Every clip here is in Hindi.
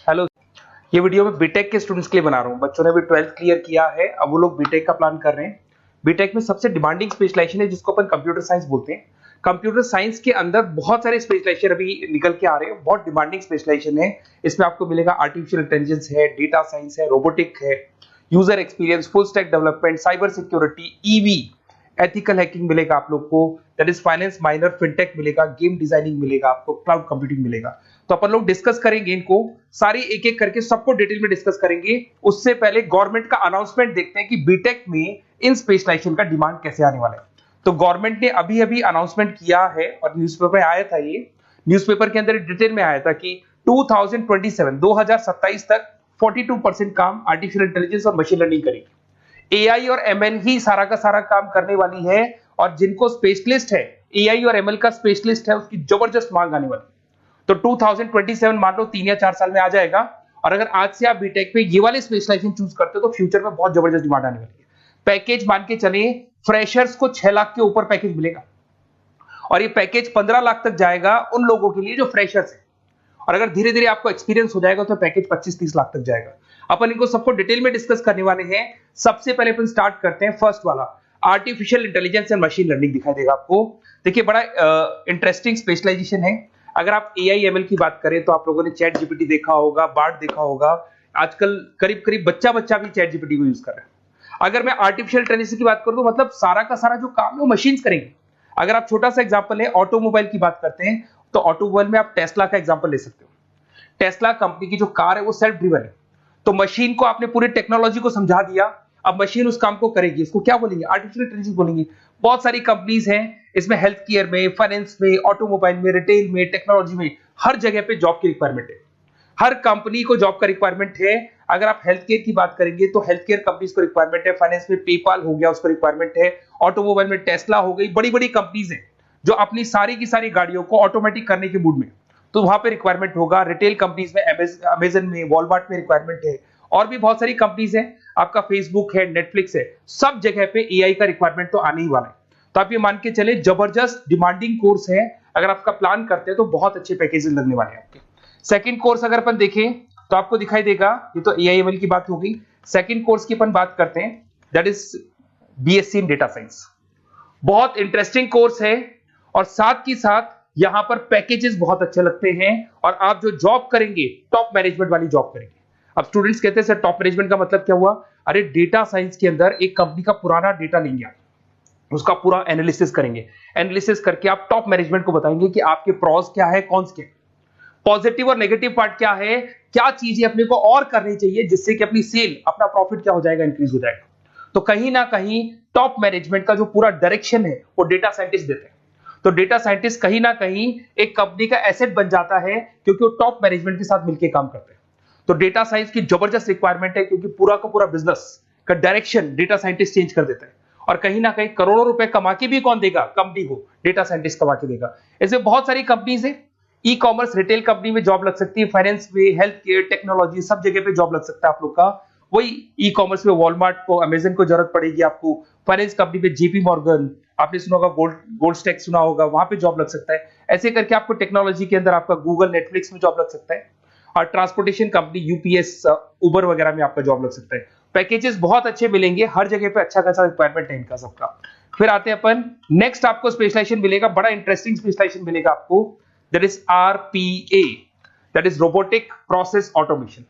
हेलो। ये वीडियो मैं बीटेक के स्टूडेंट्स के लिए बना रहा हूँ। बच्चों ने अभी 12th क्लियर किया है, अब वो लोग बीटेक का प्लान कर रहे हैं। बीटेक में सबसे डिमांडिंग स्पेशलाइजेशन है जिसको अपन कंप्यूटर साइंस बोलते हैं। कंप्यूटर साइंस के अंदर बहुत सारे स्पेशलाइजेशन अभी निकल के आ रहे हैं, बहुत डिमांडिंग स्पेशलाइजेशन है। इसमें आपको मिलेगा आर्टिफिशियल इंटेलिजेंस है, डेटा साइंस है, रोबोटिक है, user experience, full stack development, cyber security, EV, ethical hacking मिलेगा आप लोग को, that is finance minor, fintech मिलेगा, गेम डिजाइनिंग मिलेगा, आपको क्लाउड कंप्यूटिंग मिलेगा। तो अपन लोग डिस्कस करेंगे इनको सारी एक एक करके, सबको डिटेल में डिस्कस करेंगे। उससे पहले गवर्नमेंट का अनाउंसमेंट देखते हैं कि बीटेक में इन स्पेशलाइजेशन का डिमांड कैसे आने वाला है। तो गवर्नमेंट ने अभी अभी अनाउंसमेंट किया है और न्यूज़पेपर में आया था, ये न्यूज़पेपर के अंदर डिटेल में आया था कि 2027 तक 42% काम आर्टिफिशियल इंटेलिजेंस और मशीन लर्निंग करेगी। एआई और एमएल ही सारा का सारा काम करने वाली है, और जिनको स्पेशलिस्ट है, एआई और एमएल का स्पेशलिस्ट है, उसकी जबरदस्त मांग आने वाली। तो 2027 मान लो 3 या 4 साल में आ जाएगा। और अगर आज से आप बीटेक पे ये वाले स्पेशलाइजेशन चूज करते हो तो फ्यूचर में बहुत जबरदस्त डिमांड आने वाली है। पैकेज मान के चले, फ्रेशर्स को 6 लाख के ऊपर पैकेज मिलेगा, और ये पैकेज 15 लाख तक जाएगा उन लोगों के लिए जो फ्रेशर्स है। और अगर धीरे धीरे आपको एक्सपीरियंस हो जाएगा तो पैकेज 25-30 लाख तक जाएगा। अपन इनको सबको डिटेल में डिस्कस करने वाले हैं। सबसे पहले अपन स्टार्ट करते हैं फर्स्ट वाला, artificial intelligence and machine learning दिखाई देगा आपको। देखिए बड़ा इंटरेस्टिंग स्पेशलाइजेशन है। अगर आप एआई एमएल की बात करें तो आप लोगों ने चैट जीपीटी देखा होगा, बार्ड देखा होगा। आजकल करीब करीब बच्चा बच्चा भी चैट जीपीटी को यूज कर रहा है। अगर मैं आर्टिफिशियल इंटेलिजेंस की बात करूं तो मतलब सारा का सारा जो काम है वो मशीन्स करेंगे। अगर आप छोटा सा एग्जांपल है, ऑटोमोबाइल की बात करते हैं तो ऑटोमोबाइल में आप टेस्ला का एग्जांपल ले सकते हो। टेस्ला कंपनी की जो कार है वो सेल्फ ड्रिवन है। तो मशीन को आपने पूरी टेक्नोलॉजी को समझा दिया, अब मशीन उस काम को करेगी। इसको क्या बोलेंगे? आर्टिफिशियल इंटेलिजेंस बोलेंगे। बहुत सारी कंपनीज हैं इसमें, हेल्थ केयर में, फाइनेंस में, ऑटोमोबाइल में, रिटेल में, टेक्नोलॉजी में, हर जगह पे जॉब की रिक्वायरमेंट है। हर कंपनी को जॉब का रिक्वायरमेंट है। अगर आप हेल्थ केयर की बात करेंगे तो हेल्थ केयर कंपनीज को रिक्वायरमेंट है, फाइनेंस में पेपाल हो गया उसको रिक्वायरमेंट है, ऑटोमोबाइल में टेस्ला हो गई, बड़ी बड़ी कंपनीज हैं जो अपनी सारी की सारी गाड़ियों को ऑटोमेटिक करने के मूड में, तो वहां पे रिक्वायरमेंट होगा। रिटेल कंपनीज में अमेजन में, वॉलमार्ट में रिक्वायरमेंट है, और भी बहुत सारी कंपनीज हैं, आपका फेसबुक है, नेटफ्लिक्स है, सब जगह पे एआई का रिक्वायरमेंट तो आने ही वाला है। तो आप ये मान के चले जबरदस्त डिमांडिंग कोर्स है। अगर आपका प्लान करते हैं तो बहुत अच्छे पैकेजेस लगने वाले हैं आपके। सेकंड कोर्स अगर अपन देखें तो आपको दिखाई देगा, ये तो एआई एमएल की बात हो गई। सेकंड कोर्स की अपन बात करते हैं, that is BSc in data science. बहुत इंटरेस्टिंग कोर्स है, और साथ ही साथ यहां पर पैकेजेस बहुत अच्छे लगते हैं, और आप जो जॉब करेंगे टॉप मैनेजमेंट वाली जॉब करेंगे। अब स्टूडेंट्स कहते हैं सर टॉप मैनेजमेंट का मतलब क्या हुआ? अरे डेटा साइंस के अंदर एक कंपनी का पुराना डेटा लेंगे आप, उसका पूरा एनालिसिस करेंगे, एनालिसिस करके आप टॉप मैनेजमेंट को बताएंगे कि आपके प्रॉस क्या है, कॉन्स क्या है, पॉजिटिव और नेगेटिव पार्ट क्या है, क्या चीजें अपने को और करनी चाहिए जिससे कि अपनी सेल, अपना प्रॉफिट क्या हो जाएगा, इंक्रीज हो जाएगा। तो कहीं ना कहीं टॉप मैनेजमेंट का जो पूरा डायरेक्शन है वो डेटा साइंटिस्ट देते हैं। तो डेटा साइंटिस्ट कहीं ना कहीं एक कंपनी का एसेट बन जाता है, क्योंकि वो टॉप मैनेजमेंट के साथ मिलकर काम करते हैं। तो डेटा साइंस की जबरदस्त रिक्वायरमेंट है, क्योंकि पूरा का पूरा बिजनेस का डायरेक्शन डेटा साइंटिस्ट चेंज कर देता है। और कहीं ना कहीं करोड़ों रुपए कमा के भी कौन देगा? कंपनी को डेटा साइंटिस्ट कमा के देगा। ऐसे बहुत सारी कंपनीज है, ई कॉमर्स रिटेल कंपनी में जॉब लग सकती है, फाइनेंस में, हेल्थ केयर, टेक्नोलॉजी, सब जगह पे जॉब लग सकता है आप लोग का। वही ई कॉमर्स में वॉलमार्ट को, अमेजन को जरूरत पड़ेगी आपको। फाइनेंस कंपनी में जेपी मॉर्गन, आपने सुना होगा, गोल्ड स्टैक सुना होगा, वहां पे जॉब लग सकता है। ऐसे करके आपको टेक्नोलॉजी के अंदर आपका गूगल, नेटफ्लिक्स में जॉब लग सकता है। और ट्रांसपोर्टेशन कंपनी यूपीएस, उबर वगैरह में आपका जॉब लग सकता है। पैकेजेस बहुत अच्छे मिलेंगे, हर जगह पे अच्छा खासा रिक्वायरमेंट है इनका सबका। फिर आते हैं अपन नेक्स्ट, आपको स्पेशलाइजेशन मिलेगा, बड़ा इंटरेस्टिंग स्पेशलाइजेशन मिलेगा आपको, that is RPA, that is robotic process automation.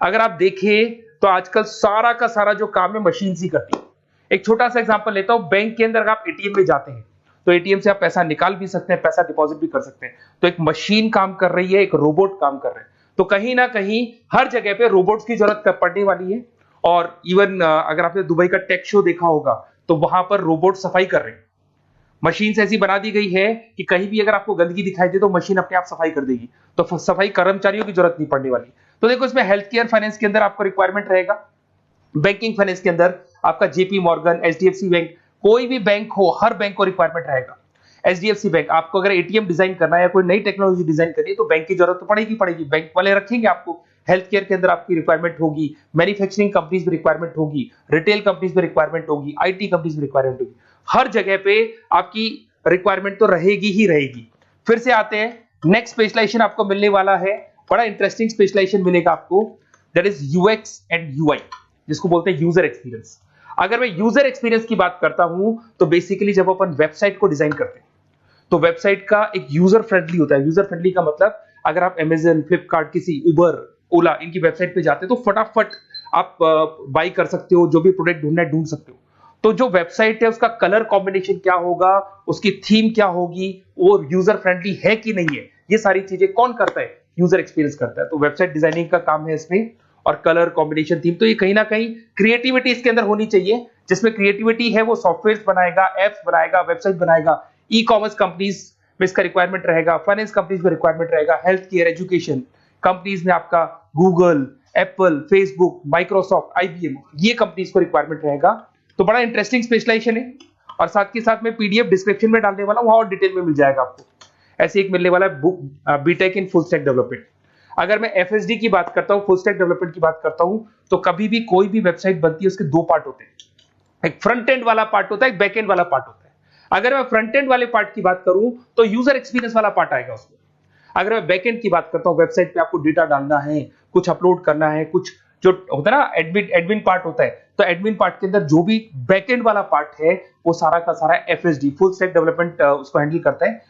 अगर आप देखें तो आजकल सारा का सारा जो काम है मशीन ही करती है। एक छोटा सा एग्जांपल लेता हूं, बैंक के अंदर आप एटीएम में जाते हैं तो एटीएम से आप पैसा निकाल भी सकते हैं, पैसा डिपॉजिट भी कर सकते हैं। तो एक मशीन काम कर रही है, एक रोबोट काम कर रहे हैं। तो कहीं ना कहीं हर जगह पे रोबोट्स की जरूरत पड़ने वाली है। और इवन अगर आपने दुबई का टेक शो देखा होगा तो वहां पर रोबोट सफाई कर रहे हैं। मशीन ऐसी बना दी गई है कि कहीं भी अगर आपको गंदगी दिखाई दे तो मशीन अपने आप सफाई कर देगी, तो सफाई कर्मचारियों की जरूरत नहीं पड़ने वाली। तो देखो इसमें हेल्थ केयर, फाइनेंस के अंदर आपको रिक्वायरमेंट रहेगा, बैंकिंग फाइनेंस के अंदर आपका जेपी मॉर्गन, एचडीएफसी बैंक, कोई भी बैंक हो, हर बैंक को रिक्वायरमेंट रहेगा। एचडीएफसी बैंक, आपको अगर एटीएम डिजाइन करना है या कोई नई टेक्नोलॉजी डिजाइन करनी है तो बैंक की जरूरत तो पड़ेगी, बैंक वाले रखेंगे आपको। हेल्थ केयर के अंदर आपकी रिक्वायरमेंट होगी, मैन्युफैक्चरिंग कंपनीज में रिक्वायरमेंट होगी, रिटेल कंपनीज में रिक्वायरमेंट होगी, आईटी कंपनीज में रिक्वायरमेंट होगी। हर जगह पे आपकी रिक्वायरमेंट तो रहेगी ही रहेगी। फिर से आते हैं, नेक्स्ट स्पेशलाइजेशन आपको मिलने वाला है बड़ा इंटरेस्टिंग स्पेशलाइजेशन मिलेगा आपको, that is UX and UI, जिसको बोलते हैं यूजर एक्सपीरियंस। अगर मैं यूजर एक्सपीरियंस की बात करता हूं तो बेसिकली जब अपन वेबसाइट को डिजाइन करते हैं तो वेबसाइट का एक यूजर फ्रेंडली होता है। यूजर फ्रेंडली का मतलब अगर आप अमेजन, फ्लिपकार्ट, किसी उबर, ओला इनकी वेबसाइट पे जाते हो तो फटाफट आप बाई कर सकते हो, जो भी प्रोडक्ट ढूंढना है ढूंढ सकते हो। तो जो वेबसाइट है उसका कलर कॉम्बिनेशन क्या होगा, उसकी थीम क्या होगी, वो यूजर फ्रेंडली है कि नहीं है, ये सारी चीजें कौन करता है, यूजर एक्सपीरियंस करता है। तो वेबसाइट डिजाइनिंग का काम है इसमें, और कलर कॉम्बिनेशन, थीम, तो ये कहीं ना कहीं क्रिएटिविटी इसके अंदर होनी चाहिए। जिसमें क्रिएटिविटी है वो सॉफ्टवेयर बनाएगा, एप्स बनाएगा, वेबसाइट बनाएगा। ई कॉमर्स कंपनीज में इसका रिक्वायरमेंट रहेगा, फाइनेंस कंपनीज में रिक्वायरमेंट रहेगा, हेल्थ केयर, एजुकेशन कंपनीज में आपका Google, Apple, Facebook, Microsoft, IBM, ये कंपनीज को रिक्वायरमेंट रहेगा। तो बड़ा इंटरेस्टिंग स्पेशलाइजेशन है, और साथ के साथ में पीडीएफ डिस्क्रिप्शन में डालने वाला हूं, और डिटेल में मिल जाएगा आपको। ऐसे एक मिलने वाला है book, BTech in full stack development. अगर मैं एफएसडी की बात करता हूं, फुल स्टैक डेवलपमेंट की बात करता हूं, तो कभी भी कोई भी वेबसाइट बनती है उसके दो पार्ट होते हैं, एक फ्रंट एंड वाला पार्ट होता है, एक बैक एंड वाला पार्ट होता है। अगर मैं फ्रंट एंड वाले पार्ट की बात करूं तो यूजर एक्सपीरियंस वाला पार्ट आएगा उसमें। अगर मैं बैक एंड की बात करता हूं, वेबसाइट पे आपको डेटा डालना है, कुछ अपलोड करना है, कुछ जो होता है ना एडमिन पार्ट होता है, तो एडमिन पार्ट के अंदर जो भी बैक एंड वाला पार्ट है वो सारा का सारा एफएसडी, फुल स्टैक डेवलपमेंट, उसको हैंडल करता है।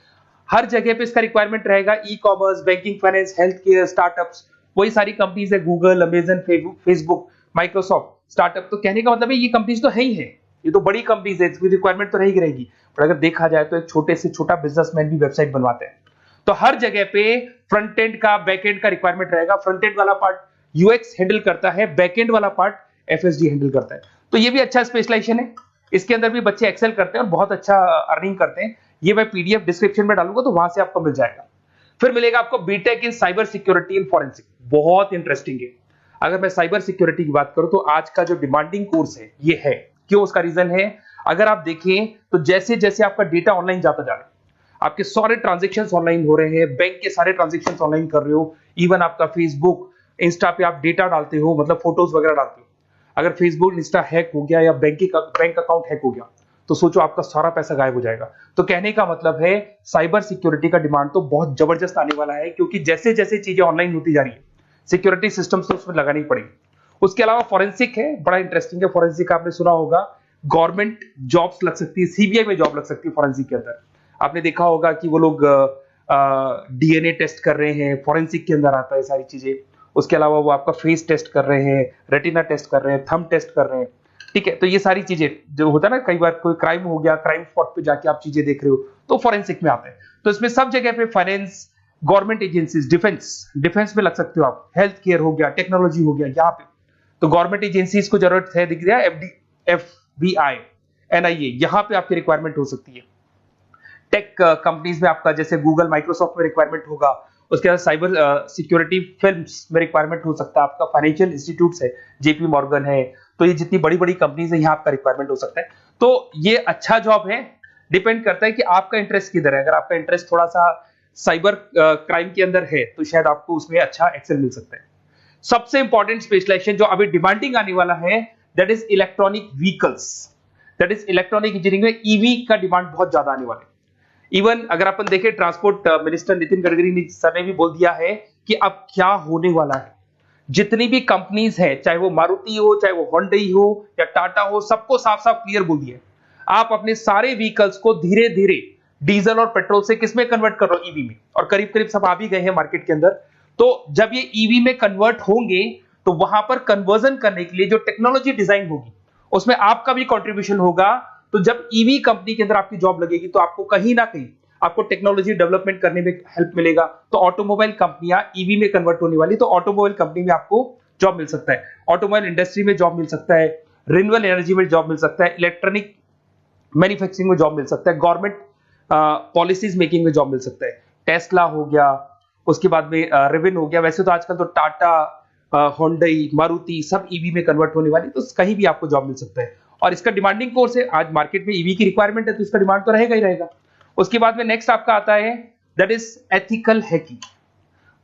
हर जगह पे इसका रिक्वायरमेंट रहेगा। E commerce, banking, finance, health care, startups, वही सारी कंपनीज है, Google, Amazon, Facebook, Microsoft, startup. तो कहने का मतलब है ये कंपनीज तो है ही है, ये तो बड़ी कंपनीज है, इसकी रिक्वायरमेंट तो रहेगी। पर अगर देखा जाए तो एक छोटे से छोटा बिजनेसमैन भी वेबसाइट बनवाते हैं। तो हर जगह पे फ्रंट एंड का, बैक एंड का रिक्वायरमेंट रहेगा। फ्रंट एंड वाला पार्ट यूएक्स हैंडल करता है, बैक एंड वाला पार्ट एफएसडी हैंडल करता है। तो ये भी अच्छा स्पेशलाइजेशन है, इसके अंदर भी बच्चे एक्सेल करते हैं और बहुत अच्छा अर्निंग करते हैं। ये मैं पीडीएफ डिस्क्रिप्शन में डालूंगा तो वहां से आपको मिल जाएगा। फिर मिलेगा आपको BTech in cyber security and forensic, बहुत इंटरेस्टिंग है। अगर मैं साइबर सिक्योरिटी की बात करूं तो आज का जो डिमांडिंग कोर्स है ये है, क्यों, उसका रीजन है, अगर आप देखें तो जैसे जैसे आपका डेटा ऑनलाइन जाता जा रहा है, आपके सारे ट्रांजेक्शन्स ऑनलाइन हो रहे हैं, बैंक के सारे ट्रांजेक्शन्स ऑनलाइन कर रहे हो, इवन आपका फेसबुक, इंस्टा पे आप डेटा डालते हो, मतलब फोटोज वगैरह डालते हो। अगर फेसबुक, इंस्टा हैक हो गया या बैंक अकाउंट हैक हो गया तो सोचो आपका सारा पैसा गायब हो जाएगा। तो कहने का मतलब है साइबर सिक्योरिटी का डिमांड तो बहुत जबरदस्त आने वाला है, क्योंकि जैसे जैसे चीजें ऑनलाइन होती जा रही है सिक्योरिटी सिस्टम्स तो उसमें लगानी पड़ेगी। उसके अलावा फॉरेंसिक है, बड़ा इंटरेस्टिंग है। फॉरेंसिक आपने सुना होगा, गवर्नमेंट जॉब्स लग सकती है, सीबीआई में जॉब लग सकती है फॉरेंसिक के अंदर। आपने देखा होगा कि वो लोग डीएनए टेस्ट कर रहे हैं, फॉरेंसिक के अंदर आता है सारी चीजें। उसके अलावा वो आपका फेस टेस्ट कर रहे हैं, रेटिना टेस्ट कर रहे हैं, थंब टेस्ट कर रहे हैं, ठीक है। तो ये सारी चीजें जो होता है ना, कई बार कोई क्राइम हो गया, क्राइम स्पॉट पे जाके आप चीजें देख रहे हो तो फॉरेंसिक में आते हैं। तो इसमें सब जगह पे फाइनेंस, गवर्नमेंट एजेंसीज, डिफेंस में लग सकते हो आप, हेल्थ केयर हो गया, टेक्नोलॉजी हो गया, यहाँ पे तो गवर्नमेंट एजेंसीज को जरूरत है, दिख रहा है, एफबीआई, एनआईए, यहाँ पे आपकी रिक्वायरमेंट हो सकती है। टेक कंपनीज में आपका जैसे गूगल, माइक्रोसॉफ्ट में रिक्वायरमेंट होगा। उसके बाद साइबर सिक्योरिटी फिल्म्स में रिक्वायरमेंट हो सकता है आपका, फाइनेंशियल इंस्टीट्यूट्स है, जेपी मॉर्गन है, तो ये जितनी बड़ी बड़ी कंपनीज है यहाँ आपका रिक्वायरमेंट हो सकता है। तो ये अच्छा जॉब है, डिपेंड करता है कि आपका इंटरेस्ट किधर है। अगर आपका इंटरेस्ट थोड़ा सा साइबर क्राइम के अंदर है तो शायद आपको उसमें अच्छा एक्सेल मिल सकता है। सबसे इंपॉर्टेंट स्पेशलाइजेशन जो अभी डिमांडिंग आने वाला है, that is electronic vehicles, that is electronic engineering में ईवी का डिमांड बहुत ज्यादा आने वाला है। इवन अगर अपन देखें, transport minister Nitin Gadkari sir ने भी बोल दिया है कि अब क्या होने वाला है, जितनी भी कंपनीज है, चाहे वो मारुति हो, चाहे वो होंडई हो या टाटा हो, सबको साफ साफ क्लियर बोल दिया, आप अपने सारे व्हीकल्स को धीरे धीरे डीजल और पेट्रोल से किसमें कन्वर्ट कर रहे हो, ईवी में। और करीब करीब सब आ भी गए हैं मार्केट के अंदर। तो जब ये ईवी में कन्वर्ट होंगे तो वहां पर कन्वर्जन करने के लिए जो टेक्नोलॉजी डिजाइन होगी उसमें आपका भी कंट्रीब्यूशन होगा। तो जब ईवी कंपनी के अंदर आपकी जॉब लगेगी तो आपको कहीं ना कहीं आपको टेक्नोलॉजी डेवलपमेंट करने में हेल्प मिलेगा। तो ऑटोमोबाइल कंपनियां ईवी में कन्वर्ट होने वाली, तो ऑटोमोबाइल कंपनी में आपको जॉब मिल सकता है, ऑटोमोबाइल इंडस्ट्री में जॉब मिल सकता है, रिन्यूएबल एनर्जी में जॉब मिल सकता है, इलेक्ट्रॉनिक मैन्युफैक्चरिंग में जॉब मिल सकता है, गवर्नमेंट पॉलिसीज मेकिंग में जॉब मिल सकता है, टेस्ला हो गया, उसके बाद में रिविन हो गया। वैसे तो आजकल तो टाटा, होंडई, मारुति सब ईवी में कन्वर्ट होने वाली, तो कहीं भी आपको जॉब मिल सकता है। और इसका डिमांडिंग कोर्स है, आज मार्केट में ईवी की रिक्वायरमेंट है तो इसका डिमांड तो रहेगा ही रहेगा। उसके बाद में नेक्स्ट आपका आता है दैट इज एथिकल हैकिंग,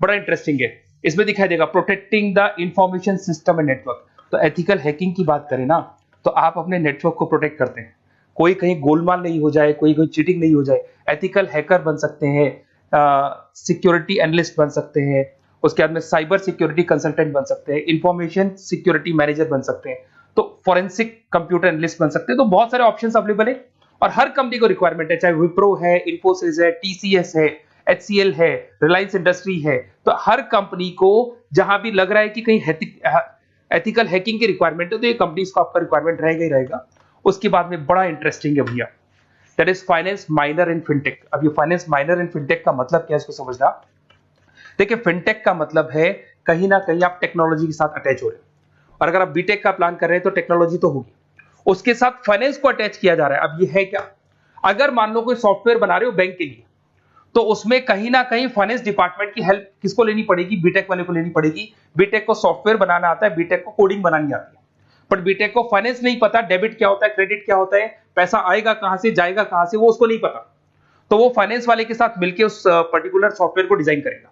बड़ा इंटरेस्टिंग है। इसमें दिखाई देगा protecting the information system and network. तो एथिकल हैकिंग की बात करें ना, तो आप अपने नेटवर्क को प्रोटेक्ट करते हैं, कोई कहीं गोलमाल नहीं हो जाए, कोई चीटिंग नहीं हो जाए। एथिकल हैकर बन सकते हैं, सिक्योरिटी एनालिस्ट बन सकते हैं, उसके बाद में साइबर सिक्योरिटी कंसल्टेंट बन सकते हैं, इंफॉर्मेशन सिक्योरिटी मैनेजर बन सकते हैं, तो फॉरेंसिक कंप्यूटर एनालिस्ट बन सकते हैं। तो बहुत सारे ऑप्शंस अवेलेबल है और हर कंपनी को रिक्वायरमेंट है, चाहे विप्रो है, इन्फोसिस है, टीसीएस है, एचसीएल है, रिलायंस इंडस्ट्री है। तो हर कंपनी को जहां भी लग रहा है कि कहीं एथिकल हैकिंग की रिक्वायरमेंट है तो ये कंपनीज को आपका रिक्वायरमेंट रहेगा ही रहेगा। उसके बाद में बड़ा इंटरेस्टिंग है भैया, that is finance minor in fintech. अब ये फाइनेंस माइनर इन फिनटेक का मतलब क्या है इसको समझना। देखिए फिनटेक का मतलब है कहीं ना कहीं आप टेक्नोलॉजी के साथ अटैच हो रहे हो, और अगर आप बीटेक का प्लान कर रहे हैं तो टेक्नोलॉजी तो होगी, उसके साथ फाइनेंस को अटैच किया जा रहा है। अब ये है क्या, अगर मान लो कोई सॉफ्टवेयर बना रहे हो बैंक के लिए, तो उसमें कहीं ना कहीं फाइनेंस डिपार्टमेंट की हेल्प किसको लेनी पड़ेगी, बीटेक वाले को लेनी पड़ेगी। बीटेक को सॉफ्टवेयर बनाना आता है, बीटेक को कोडिंग बनानी आती है, बट बीटेक को फाइनेंस नहीं पता, डेबिट क्या होता है, क्रेडिट क्या होता है, पैसा आएगा कहां से जाएगा कहां से, वो उसको नहीं पता। तो वो फाइनेंस वाले के साथ मिलकर उस पर्टिकुलर सॉफ्टवेयर को डिजाइन करेगा।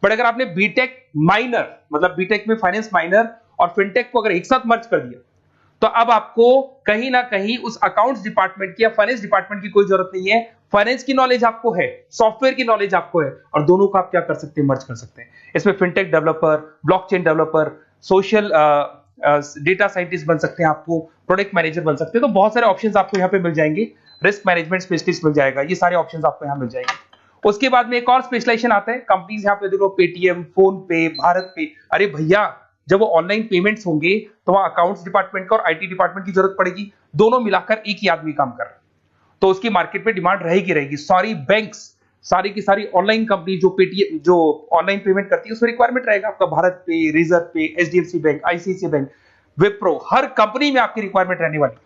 बट अगर आपने बीटेक माइनर मतलब बीटेक में फाइनेंस माइनर और फिनटेक को अगर एक साथ मर्ज कर दिया, तो अब आपको कहीं ना कहीं उस अकाउंट्स डिपार्टमेंट की या फाइनेंस डिपार्टमेंट की कोई जरूरत नहीं है। फाइनेंस की नॉलेज आपको है, सॉफ्टवेयर की नॉलेज आपको है, और दोनों को आप क्या कर सकते हैं, मर्ज कर सकते हैं। इसमें fintech developer, blockchain developer, social data scientist बन सकते हैं, आपको प्रोडक्ट मैनेजर बन सकते हैं। तो बहुत सारे ऑप्शंस आपको यहाँ पे मिल जाएंगे, रिस्क मैनेजमेंट स्पेशलिस्ट मिल जाएगा, ये सारे ऑप्शंस आपको यहाँ मिल जाएंगे। उसके बाद में एक और स्पेशलाइजेशन आता है, कंपनीज यहाँ पे देखो पेटीएम, फोन पे, भारत पे। अरे भैया जब वो ऑनलाइन पेमेंट्स होंगे तो वहां अकाउंट्स डिपार्टमेंट का और आईटी डिपार्टमेंट की जरूरत पड़ेगी, दोनों मिलाकर एक ही आदमी काम कर रहा है, तो उसकी मार्केट में डिमांड रहेगी रहेगी। सारी बैंक्स, सारी की सारी ऑनलाइन कंपनी जो पेटीएम जो ऑनलाइन पेमेंट करती है उसमें रिक्वायरमेंट रहेगा आपका, भारत पे, Razorpay, HDFC bank, ICICI bank, Wipro, हर कंपनी में आपकी रिक्वायरमेंट रहने वाली।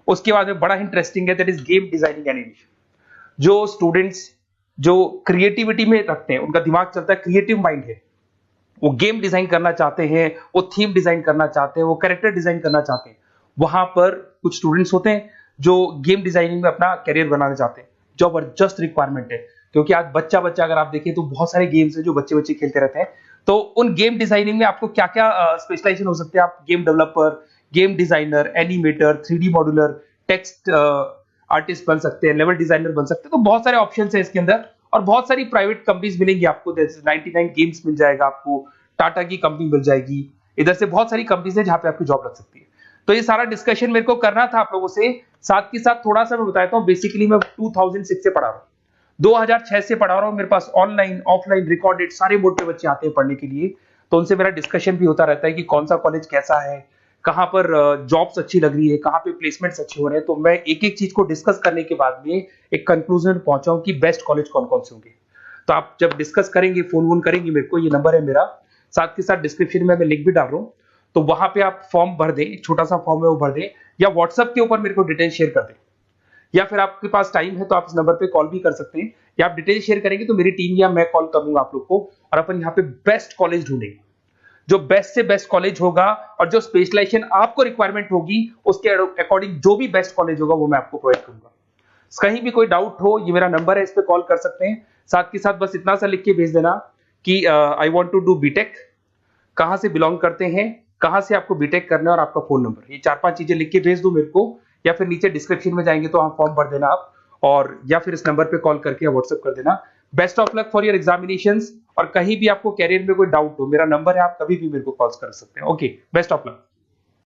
उसके बाद में बड़ा इंटरेस्टिंग है, that is game designing animation. जो स्टूडेंट्स जो क्रिएटिविटी में रखते हैं, उनका दिमाग चलता है, क्रिएटिव माइंड है, वो गेम डिजाइन करना चाहते हैं, वो थीम डिजाइन करना चाहते हैं, वो कैरेक्टर डिजाइन करना चाहते हैं, वहां पर कुछ स्टूडेंट्स होते हैं जो गेम डिजाइनिंग में अपना करियर बनाना चाहते हैं। जबरदस्त रिक्वायरमेंट है, क्योंकि आज बच्चा बच्चा अगर आप देखें तो बहुत सारे गेम्स हैं जो बच्चे बच्चे खेलते रहते हैं। तो उन गेम डिजाइनिंग में आपको क्या क्या स्पेशलाइजेशन हो सकते हैं, आप game developer, game designer, animator, 3D modular, text artist बन सकते हैं, लेवल डिजाइनर बन सकते हैं। तो बहुत सारे ऑप्शन है इसके अंदर, और बहुत सारी प्राइवेट कंपनीज मिलेंगी आपको, जैसे 99 गेम्स मिल जाएगा आपको, टाटा की कंपनी मिल जाएगी, इधर से बहुत सारी कंपनीज है जहां पे आपकी जॉब लग सकती है। तो ये सारा डिस्कशन मेरे को करना था आप लोगों से, साथ के साथ थोड़ा सा मैं बताता हूँ। बेसिकली मैं 2006 से पढ़ा रहा हूँ, 2006 से पढ़ा रहा हूँ। मेरे पास ऑनलाइन ऑफलाइन रिकॉर्डेड सारे बोर्ड पे बच्चे आते हैं पढ़ने के लिए, तो उनसे मेरा डिस्कशन भी होता रहता है कि कौन सा कॉलेज कैसा है, कहाँ पर जॉब्स अच्छी लग रही है, कहाँ पे प्लेसमेंट्स अच्छे हो रहे हैं। तो मैं एक एक चीज को डिस्कस करने के बाद में एक कंक्लूजन पहुंचा हूं कि बेस्ट कॉलेज कौन कौन से होंगे। तो आप जब डिस्कस करेंगे, फोन वोन करेंगे मेरे को, ये नंबर है मेरा, साथ के साथ डिस्क्रिप्शन में मैं लिंक भी डाल रहा हूँ, तो वहां पे आप फॉर्म भर दें, एक छोटा सा फॉर्म है वो भर दें, या व्हाट्सएप के ऊपर मेरे को डिटेल शेयर कर दें, या फिर आपके पास टाइम है तो आप इस नंबर पे कॉल भी कर सकते हैं, या आप डिटेल शेयर करेंगे तो मेरी टीम या मैं कॉल कर लूंगा आप लोग को, और अपन यहाँ पे बेस्ट कॉलेज ढूंढेंगे, जो बेस्ट से बेस्ट कॉलेज होगा, और जो स्पेशलाइजेशन आपको रिक्वायरमेंट होगी उसके अकॉर्डिंग जो भी बेस्ट कॉलेज होगा वो मैं आपको प्रोवाइड करूंगा। कहीं भी कोई डाउट हो, ये मेरा नंबर है, इस पे कॉल कर सकते हैं। साथ के साथ बस इतना सा लिख के भेज देना कि I want to do BTech, कहां से बिलोंग करते हैं, कहां से आपको बीटेक करना है, और आपका फोन नंबर, ये 4-5 चीजें लिख के भेज दो मेरे को, या फिर नीचे डिस्क्रिप्शन में जाएंगे तो वहां फॉर्म भर देना आप, और या फिर इस नंबर पे कॉल करके या व्हाट्सएप कर देना। Best of luck for your examinations, और कहीं भी आपको कैरियर में कोई डाउट हो, मेरा नंबर है, आप कभी भी मेरे को कॉल कर सकते हैं। Okay, best of luck.